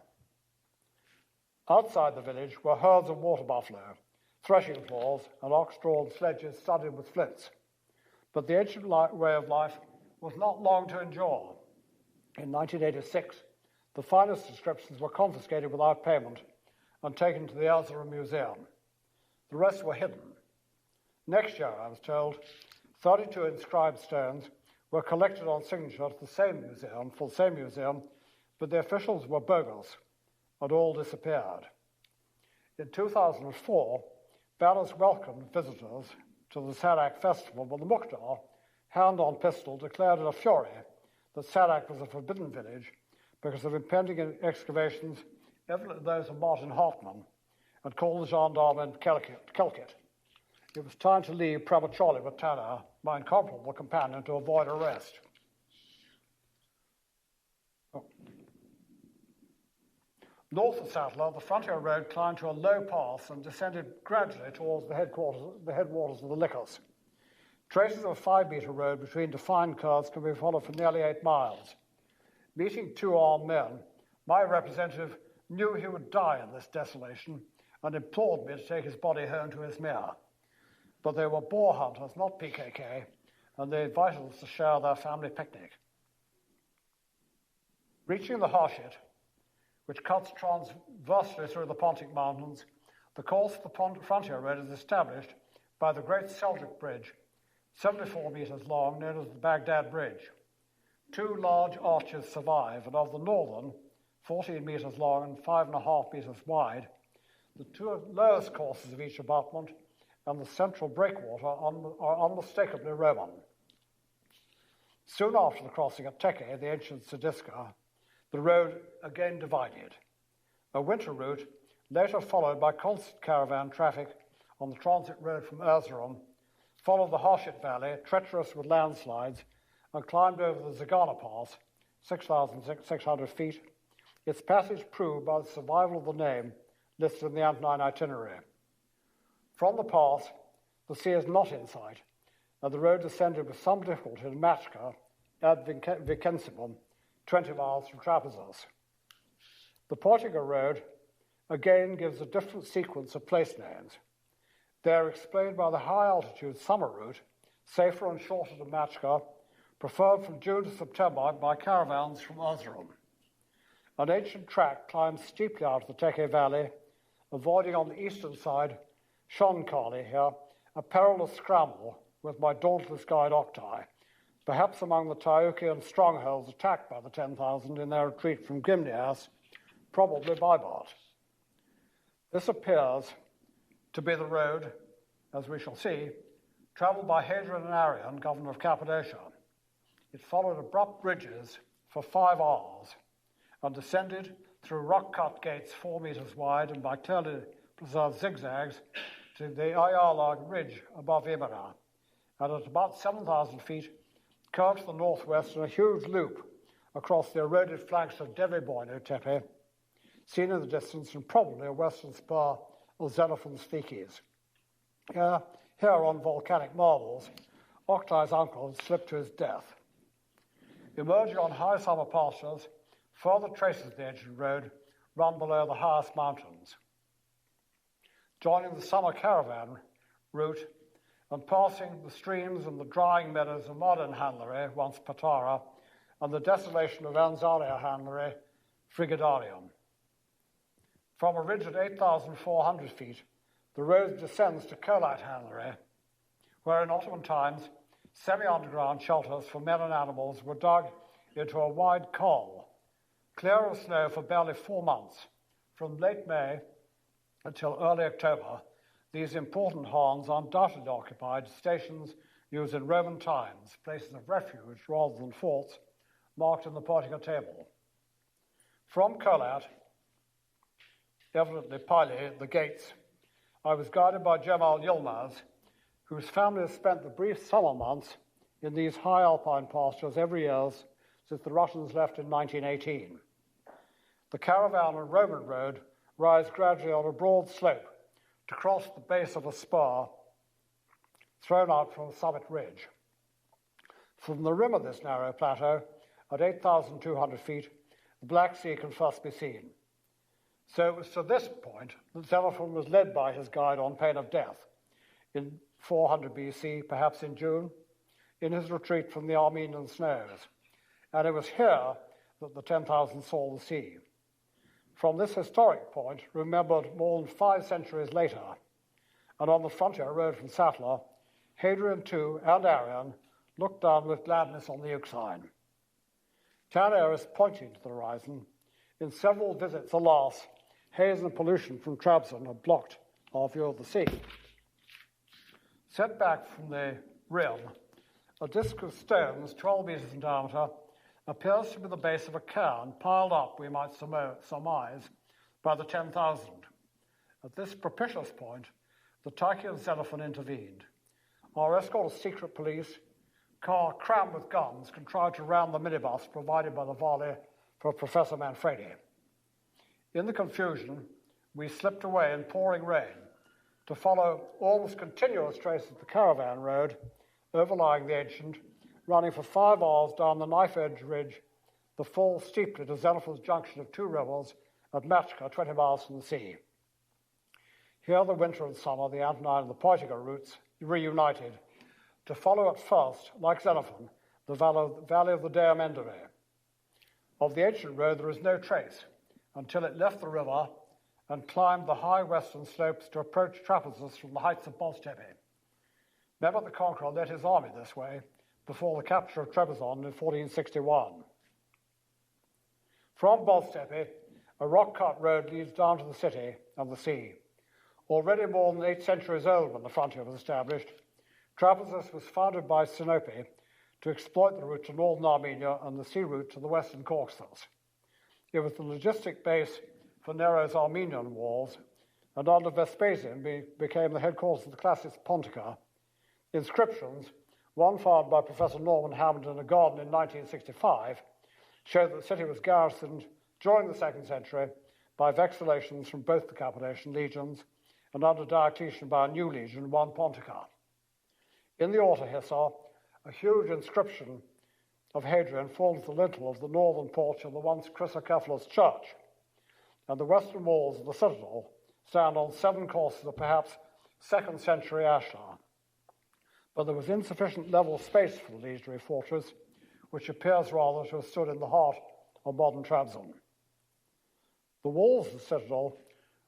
Outside the village were herds of water buffalo, threshing floors, and ox-drawn sledges studded with flints. But the ancient way of life was not long to endure. In 1986, the finest inscriptions were confiscated without payment and taken to the Erzurum Museum. The rest were hidden. Next year, I was told, 32 inscribed stones were collected on signature for the same museum, but the officials were bogus and all disappeared. In 2004, Ballas welcomed visitors to the Sarak festival, but the Mukhtar, hand on pistol, declared in a fury that Sarak was a forbidden village because of impending excavations, evidently those of Martin Hartmann, and called the gendarme in Kelkit. It was time to leave prematurely with Tanner, my incomparable companion, to avoid arrest. North of Sattler, the frontier road climbed to a low pass and descended gradually towards the headwaters of the Lycus. Traces of a 5-metre road between defined curves can be followed for nearly 8 miles. Meeting 2 armed men, my representative knew he would die in this desolation and implored me to take his body home to Izmir. But they were boar hunters, not PKK, and they invited us to share their family picnic. Reaching the Harshit, which cuts transversely through the Pontic Mountains, the course of the frontier road is established by the Great Seljuk Bridge, 74 metres long, known as the Baghdad Bridge. 2 large arches survive, and of the northern, 14 metres long and 5.5 metres wide, the 2 lowest courses of each abutment and the central breakwater are unmistakably Roman. Soon after the crossing at Teke, the ancient Sidiska, the road again divided. A winter route, later followed by constant caravan traffic on the transit road from Erzurum, followed the Harshit Valley, treacherous with landslides, and climbed over the Zagana Pass, 6,600 feet, its passage proved by the survival of the name listed in the Antonine itinerary. From the pass, the sea is not in sight, and the road descended with some difficulty to Machka ad Vicensibum, 20 miles from Trapezus. The Portugal Road again gives a different sequence of place names. They are explained by the high-altitude summer route, safer and shorter than Machka, preferred from June to September by caravans from Erzurum. An ancient track climbs steeply out of the Teke Valley, avoiding on the eastern side Shonkali here, a perilous scramble with my dauntless guide Oktay, perhaps among the Tayukian strongholds attacked by the 10,000 in their retreat from Gimnias, probably Baibart. This appears to be the road, as we shall see, travelled by Hadrian and Arian, governor of Cappadocia. It followed abrupt ridges for 5 hours and descended through rock-cut gates 4 metres wide and by clearly preserved zigzags to the Ayala Ridge above Imara, and at about 7,000 feet, curved to the northwest in a huge loop across the eroded flanks of Deviboino Tepe, seen in the distance and probably a western spur of Xenophon's Thikis. Here on volcanic marbles, Oktay's uncle had slipped to his death. Emerging on high summer pastures, further traces of the ancient road run below the highest mountains. Joining the summer caravan route and passing the streams and the drying meadows of modern Hanlary, once Patara, and the desolation of Anzaria Hanlary, Frigidarium. From a ridge at 8,400 feet, the road descends to Kolat Hanlary, where in Ottoman times, semi-underground shelters for men and animals were dug into a wide col, clear of snow for barely 4 months, from late May until early October, these important horns undoubtedly occupied stations used in Roman times, places of refuge rather than forts, marked in the portico table. From Kolat, evidently Pili, the gates, I was guided by Cemal Yilmaz, whose family has spent the brief summer months in these high alpine pastures every year since the Russians left in 1918. The caravan and Roman road rise gradually on a broad slope to cross the base of a spur thrown out from a summit ridge. From the rim of this narrow plateau, at 8,200 feet, the Black Sea can first be seen. So it was to this point that Xenophon was led by his guide on pain of death in 400 BC, perhaps in June, in his retreat from the Armenian snows. And it was here that the 10,000 saw the sea. From this historic point, remembered more than 5 centuries later, and on the frontier road from Sattler, Hadrian II and Arrian looked down with gladness on the Euxine. Tanner is pointing to the horizon. In several visits, alas, haze and pollution from Trabzon have blocked our view of the sea. Set back from the rim, a disc of stones 12 meters in diameter appears to be the base of a cairn piled up, we might surmise, by the 10,000. At this propitious point, the Tyche of Xenophon intervened. Our escort of secret police, car crammed with guns, contrived to ram the minibus provided by the Vale for Professor Manfredi. In the confusion, we slipped away in pouring rain to follow almost continuous traces of the caravan road overlying the ancient, running for 5 hours down the knife-edge ridge, the fall steeply to Xenophon's junction of 2 rivers at Machka, 20 miles from the sea. Here the winter and summer, the Antonine and the Poitiers routes reunited to follow at first, like Xenophon, the valley of the Deomendere. Of the ancient road there is no trace until it left the river and climbed the high western slopes to approach Trapezus from the heights of Boztepe. Mehmed the Conqueror led his army this way before the capture of Trebizond in 1461. From Boztepe, a rock-cut road leads down to the city and the sea. Already more than 8 centuries old when the frontier was established, Trapezus was founded by Sinope to exploit the route to northern Armenia and the sea route to the western Caucasus. It was the logistic base for Nero's Armenian wars, and under Vespasian became the headquarters of the Classis Pontica. Inscriptions, one found by Professor Norman Hammond in a garden in 1965, show that the city was garrisoned during the 2nd century by vexallations from both the Cappadocian legions and under Diocletian by a new legion, 1 Pontica. In the Orta Hissar, a huge inscription of Hadrian forms the lintel of the northern porch of the once Chrysocephalus church, and the western walls of the citadel stand on 7 courses of perhaps 2nd century ashlar. But there was insufficient level space for the Legionary Fortress, which appears rather to have stood in the heart of modern Trabzon. The walls of the citadel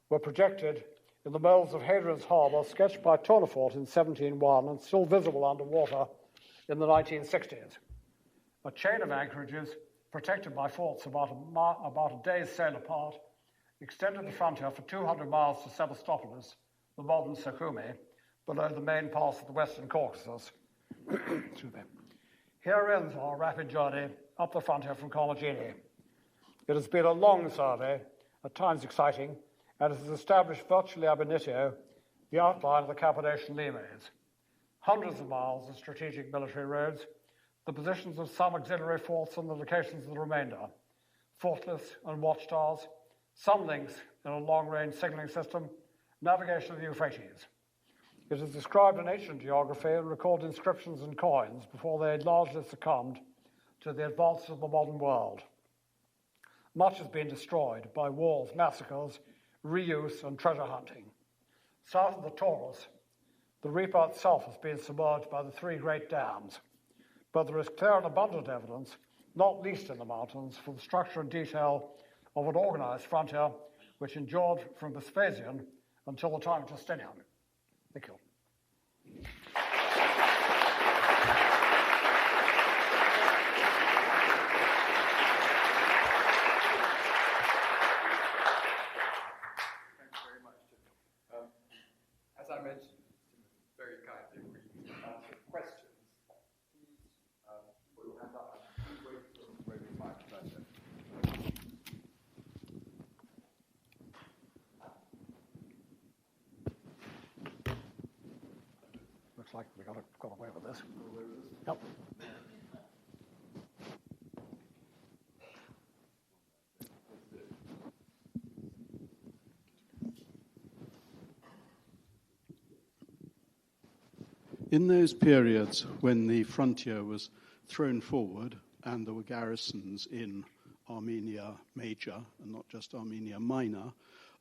were projected in the molds of Hadrian's harbour, sketched by Tournefort in 1701 and still visible underwater in the 1960s. A chain of anchorages, protected by forts about a day's sail apart, extended the frontier for 200 miles to Sebastopol, the modern Sukhumi, below the main pass of the western Caucasus. Here ends our rapid journey up the frontier from Comagene. It has been a long survey, at times exciting, and it has established virtually ab initio the outline of the Cappadocian limes. Hundreds of miles of strategic military roads, the positions of some auxiliary forts and the locations of the remainder, fortless and watchtowers, some links in a long-range signaling system, navigation of the Euphrates. It is described in ancient geography and recorded inscriptions and coins before they had largely succumbed to the advances of the modern world. Much has been destroyed by wars, massacres, reuse, and treasure hunting. South of the Taurus, the Ripa itself has been submerged by the 3 great dams, but there is clear and abundant evidence, not least in the mountains, for the structure and detail of an organized frontier which endured from Vespasian until the time of Justinian. Thank you. As I Yep. In those periods when the frontier was thrown forward and there were garrisons in Armenia Major and not just Armenia Minor,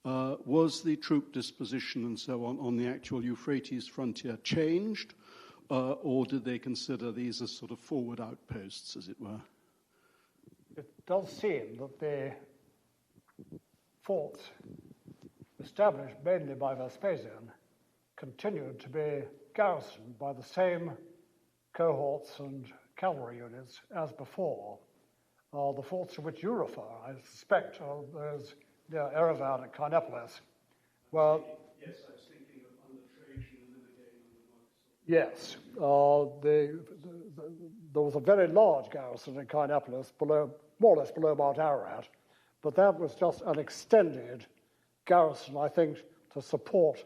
was the troop disposition and so on the actual Euphrates frontier changed, or did they consider these as sort of forward outposts, as it were? It does seem that the forts established mainly by Vespasian continued to be garrisoned by the same cohorts and cavalry units as before. The forts to which you refer, I suspect, are those near Erevan and Kynepolis. Well, yes, I was thinking on the Trajan and then again on the yes, there was a very large garrison in Kynepolis, more or less below Mount Ararat, but that was just an extended garrison, I think, to support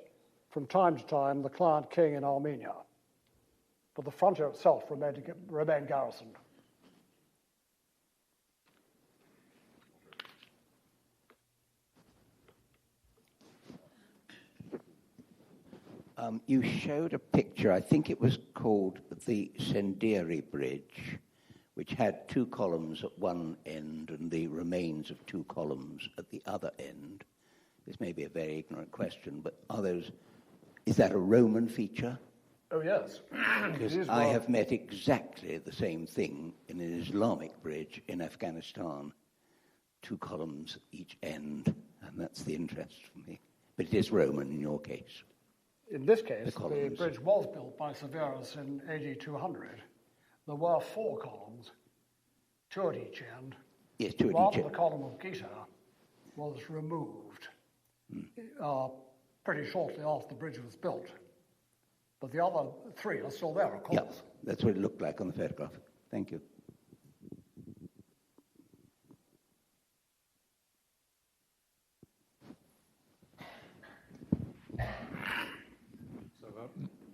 from time to time the client king in Armenia. But the frontier itself remained garrisoned. You showed a picture, I think it was called the Sendiri Bridge, which had two columns at one end and the remains of two columns at the other end. This may be a very ignorant question, but is that a Roman feature? Oh, yes. Because I have met exactly the same thing in an Islamic bridge in Afghanistan. Two columns each end, and that's the interest for me. But it is Roman in your case. In this case, the bridge was built by Severus in AD 200. There were four columns, two at each end. Yes, two at One, each end. the column of Gita, was removed pretty shortly after the bridge was built. But the other three are still there, of course. Yeah, that's what it looked like on the photograph. Thank you.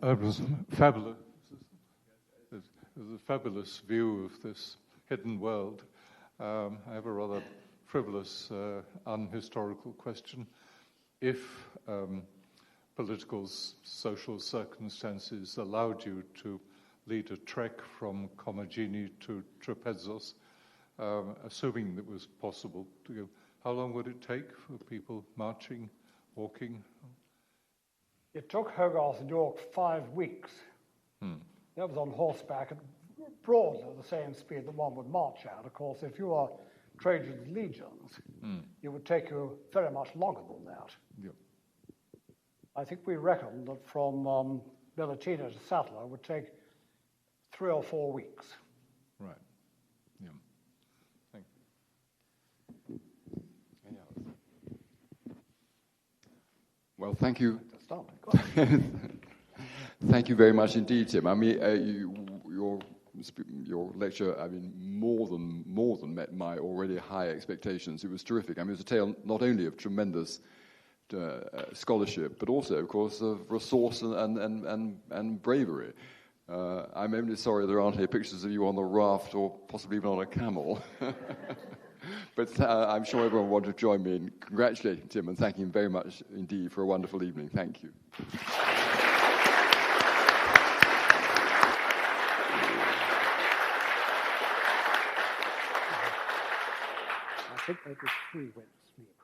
It was fabulous. It was a fabulous view of this hidden world. I have a rather frivolous, unhistorical question. If political, social circumstances allowed you to lead a trek from Comagene to Trapezos, assuming that was possible to go, how long would it take for people marching, walking? It took Hogarth and York 5 weeks. That was on horseback at broadly the same speed that one would march at. Of course, if you were Trajan's legions, it would take you very much longer than that. Yep. I think we reckoned that from Militina to Sattler would take 3 or 4 weeks. Right. Yeah. Thank you. Well, thank you. Thank you very much indeed, Tim. I mean, your lecture, I mean, more than met my already high expectations. It was terrific. I mean, it was a tale not only of tremendous scholarship, but also, of course, of resource and bravery. I'm only sorry there aren't any pictures of you on the raft or possibly even on a camel. But I'm sure everyone will want to join me in congratulating Tim and thanking him very much indeed for a wonderful evening. Thank you. I think maybe 3 went to sleep.